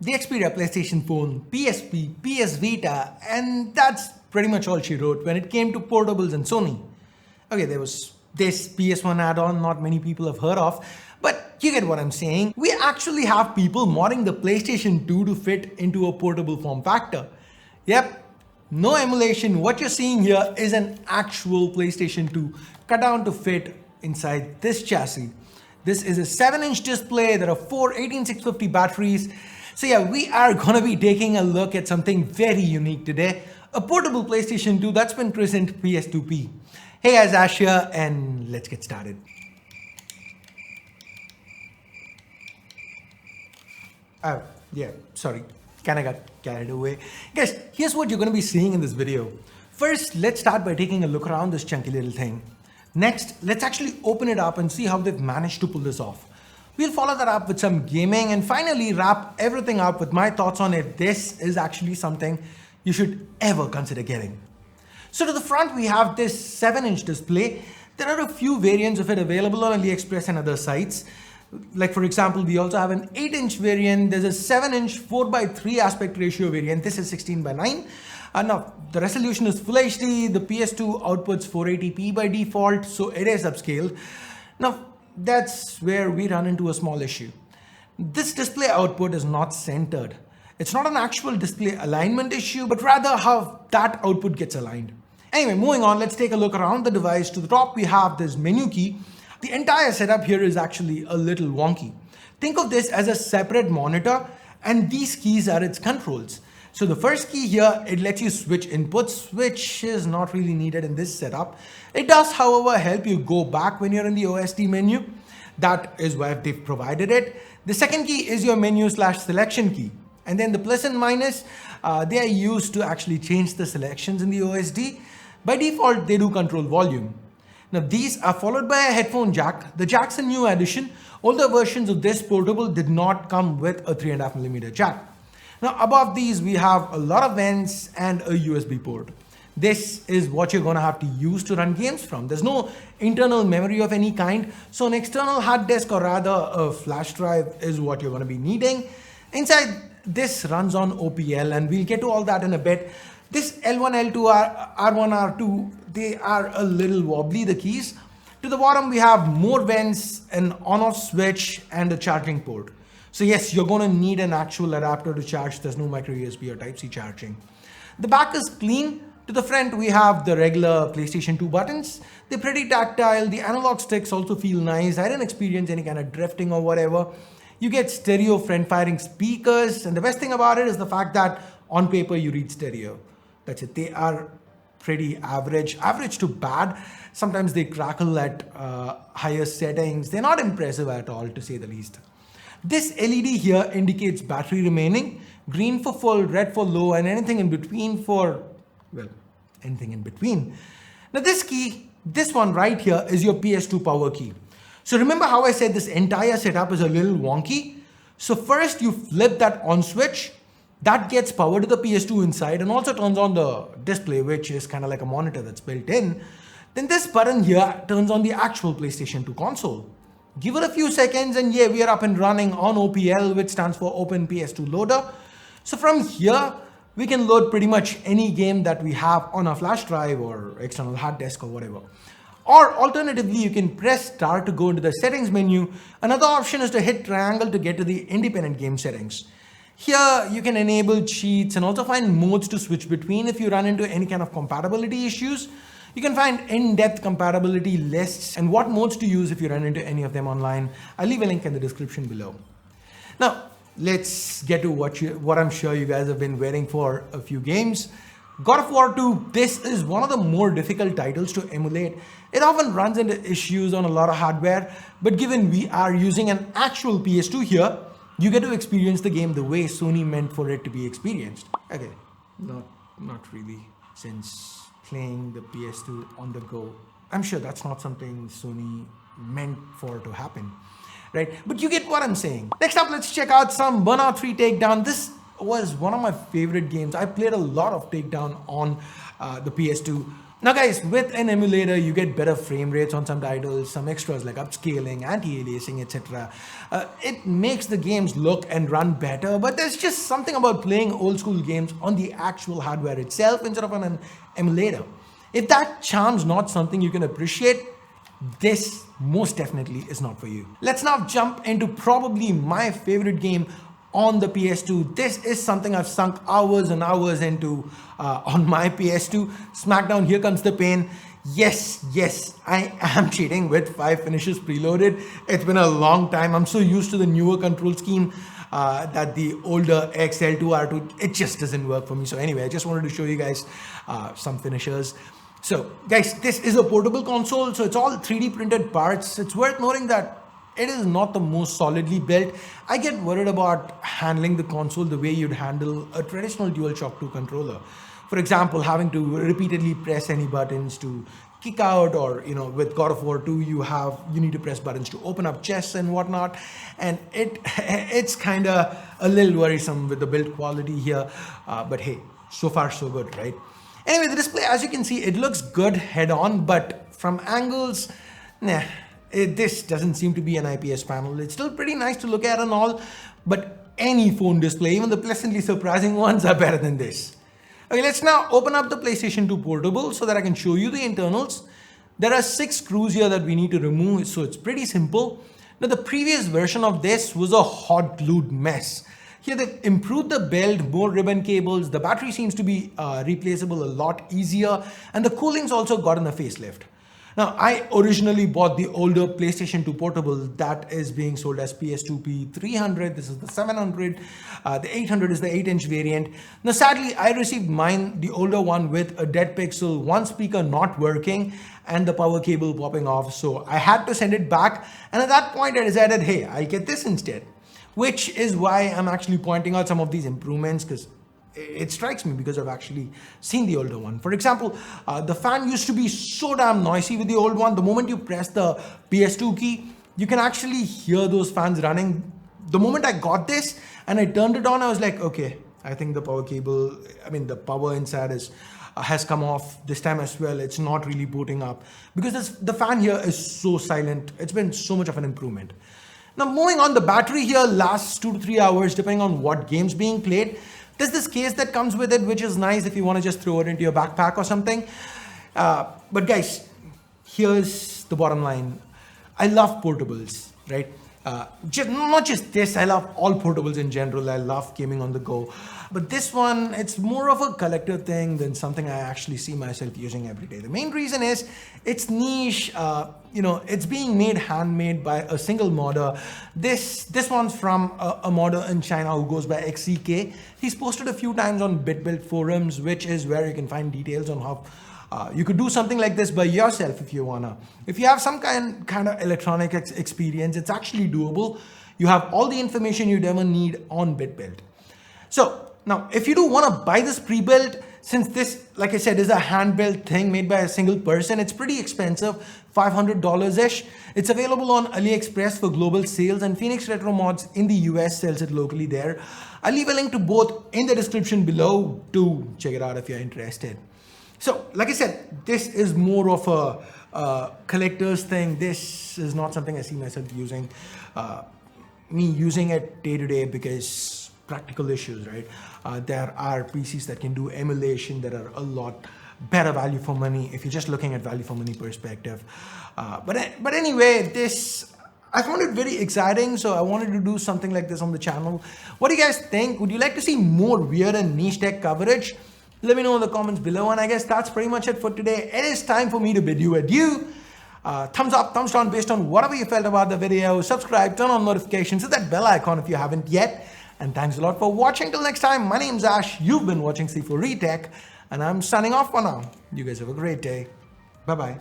the Xperia PlayStation phone, PSP, PS Vita, and that's pretty much all she wrote when it came to portables and Sony. Okay, there was this PS1 add-on not many people have heard of, but you get what I'm saying. We actually have people modding the PlayStation 2 to fit into a portable form factor. Yep, no emulation. What you're seeing here is an actual PlayStation 2 cut down to fit inside this chassis. This is a 7-inch display. There are four 18650 batteries. So yeah, we are gonna be taking a look at something very unique today. A portable PlayStation 2 that's been christened Ps2P. Hey guys, Ash here, and let's get started. Oh, yeah, sorry. Kinda got carried away. Guys, here's what you're gonna be seeing in this video. First, let's start by taking a look around this chunky little thing. Next, let's actually open it up and see how they've managed to pull this off. We'll follow that up with some gaming and finally wrap everything up with my thoughts on if this is actually something you should ever consider getting. So to the front, we have this 7-inch display. There are a few variants of it available on AliExpress and other sites. Like for example, we also have an 8-inch variant. There's a 7-inch 4:3 aspect ratio variant. This is 16:9. Now, the resolution is Full HD. The PS2 outputs 480p by default, so it is upscaled. Now, that's where we run into a small issue. This display output is not centered. It's not an actual display alignment issue, but rather how that output gets aligned. Anyway, moving on, let's take a look around the device. To the top, we have this menu key. The entire setup here is actually a little wonky. Think of this as a separate monitor, and these keys are its controls. So the first key here, it lets you switch inputs, which is not really needed in this setup. It does, however, help you go back when you're in the OSD menu. That is why they've provided it. The second key is your menu/selection key. And then the plus and minus, they are used to actually change the selections in the OSD. By default, they do control volume. Now these are followed by a headphone jack. The jack's a new addition. Older versions of this portable did not come with a 3.5mm jack. Now above these, we have a lot of vents and a USB port. This is what you're gonna have to use to run games from. There's no internal memory of any kind, so an external hard disk or rather a flash drive is what you're gonna be needing. Inside, this runs on OPL and we'll get to all that in a bit. This L1, L2, R1, R2, they are a little wobbly, the keys. To the bottom, we have more vents, an on-off switch and a charging port. So yes, you're going to need an actual adapter to charge. There's no micro USB or Type-C charging. The back is clean. To the front, we have the regular PlayStation 2 buttons. They're pretty tactile. The analog sticks also feel nice. I didn't experience any kind of drifting or whatever. You get stereo front-firing speakers. And the best thing about it is the fact that on paper, you read stereo. That's it. They are pretty average to bad. Sometimes they crackle at higher settings. They're not impressive at all, to say the least. This LED here indicates battery remaining, green for full, red for low, and anything in between for, well, anything in between. Now this key, this one right here is your Ps2 Power Key. So remember how I said this entire setup is a little wonky? So first you flip that on switch, that gets power to the PS2 inside and also turns on the display, which is kind of like a monitor that's built in. Then this button here turns on the actual PlayStation 2 console. Give it a few seconds and yeah, we are up and running on OPL, which stands for Open PS2 Loader. So from here, we can load pretty much any game that we have on a flash drive or external hard disk or whatever. Or alternatively, you can press start to go into the settings menu. Another option is to hit triangle to get to the independent game settings. Here, you can enable cheats and also find modes to switch between if you run into any kind of compatibility issues. You can find in-depth compatibility lists and what modes to use if you run into any of them online. I'll leave a link in the description below. Now, let's get to what I'm sure you guys have been waiting for, a few games. God of War 2, this is one of the more difficult titles to emulate. It often runs into issues on a lot of hardware, but given we are using an actual PS2 here, you get to experience the game the way Sony meant for it to be experienced. Okay, not really, since playing the PS2 on the go, I'm sure that's not something Sony meant for to happen, right? But you get what I'm saying. Next up, let's check out some Burnout 3 Takedown. This was one of my favorite games. I played a lot of Takedown on the PS2. Now guys, with an emulator, you get better frame rates on some titles, some extras like upscaling, anti-aliasing, etc. It makes the games look and run better, but there's just something about playing old school games on the actual hardware itself instead of on an emulator. If that charm's not something you can appreciate, this most definitely is not for you. Let's now jump into probably my favorite game on the PS2. This is something I've sunk hours and hours into on my PS2. Smackdown, Here Comes the Pain. Yes, I am cheating with 5 finishes preloaded. It's been a long time. I'm so used to the newer control scheme that the older XL2, R2, it just doesn't work for me. So anyway, I just wanted to show you guys some finishers. So guys, this is a portable console, so it's all 3D printed parts. It's worth noting that it is not the most solidly built. I get worried about handling the console the way you'd handle a traditional DualShock 2 controller. For example, having to repeatedly press any buttons to kick out, or with God of War 2 you need to press buttons to open up chests and whatnot, and it's kind of a little worrisome with the build quality here, but hey, so far so good, right? Anyway, the display, as you can see, it looks good head on, but from angles, this doesn't seem to be an IPS panel. It's still pretty nice to look at and all, but any phone display, even the pleasantly surprising ones, are better than this. Okay, let's now open up the PlayStation 2 Portable so that I can show you the internals. There are 6 screws here that we need to remove, so it's pretty simple. Now, the previous version of this was a hot glued mess. Here they've improved the build, more ribbon cables, the battery seems to be replaceable a lot easier, and the cooling's also gotten a facelift. Now, I originally bought the older PlayStation 2 Portable that is being sold as Ps2 P300. This is the 700. The 800 is the 8-inch variant. Now, sadly, I received mine, the older one, with a dead pixel, one speaker not working, and the power cable popping off. So I had to send it back. And at that point, I decided, hey, I'll get this instead. Which is why I'm actually pointing out some of these improvements, because it strikes me because I've actually seen the older one. For example, the fan used to be so damn noisy with the old one. The moment you press the PS2 key, you can actually hear those fans running. The moment I got this and I turned it on, I was like, okay, I think the power cable, the power inside has come off this time as well. It's not really booting up because the fan here is so silent. It's been so much of an improvement. Now, moving on, the battery here lasts 2 to 3 hours depending on what game's being played. There's this case that comes with it, which is nice if you want to just throw it into your backpack or something. But guys, here's the bottom line. I love portables, right? Not just this, I love all portables in general. I love gaming on the go. But this one, it's more of a collector thing than something I actually see myself using every day. The main reason is it's niche. It's being made handmade by a single modder. This one's from a modder in China who goes by XCK. He's posted a few times on BitBuilt forums, which is where you can find details on how you could do something like this by yourself if you wanna. If you have some kind of electronic experience, it's actually doable. You have all the information you'd ever need on BitBuilt. So now, if you do want to buy this pre-built, since this, like I said, is a hand-built thing made by a single person, it's pretty expensive, $500-ish. It's available on AliExpress for global sales, and Phoenix Retro Mods in the US sells it locally there. I'll leave a link to both in the description below to check it out if you're interested. So, like I said, this is more of a collector's thing. This is not something I see myself using. Me using it day to day because practical issues, right? There are PCs that can do emulation that are a lot better value for money if you're just looking at value for money perspective. But anyway, I found it very exciting, so I wanted to do something like this on the channel. What do you guys think? Would you like to see more weird and niche tech coverage? Let me know in the comments below, and I guess that's pretty much it for today. It is time for me to bid you adieu. Thumbs up, thumbs down based on whatever you felt about the video. Subscribe, turn on notifications, hit that bell icon if you haven't yet. And thanks a lot for watching. Till next time, my name's Ash. You've been watching C4 Retech, and I'm signing off for now. You guys have a great day. Bye-bye.